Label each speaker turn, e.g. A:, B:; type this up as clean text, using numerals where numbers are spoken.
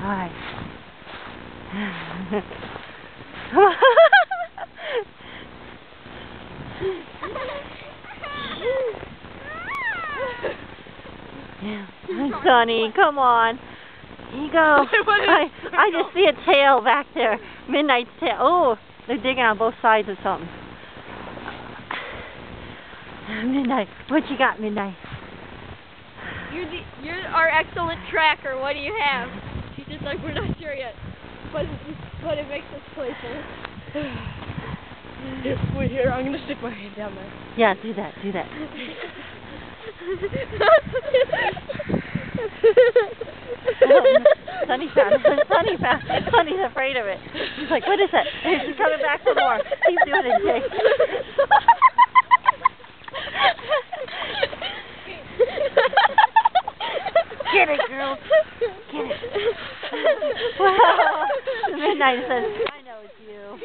A: Alright. Come on. Yeah. Sonny, come on. Here you go. I just see a tail back there. Midnight's tail. Oh, they're digging on both sides of something. Midnight. What you got, Midnight?
B: You're our excellent tracker. What do you have? She's just like, we're not sure yet. But it makes us playful.
C: Wait, here, I'm going to stick my hand down there.
A: Yeah, do that, do that. Sonny's afraid of it. He's like, what is that? And she's coming back for more. He's doing it, Jake. Get it, girls. Get it. Well, Midnight says, I know it's you.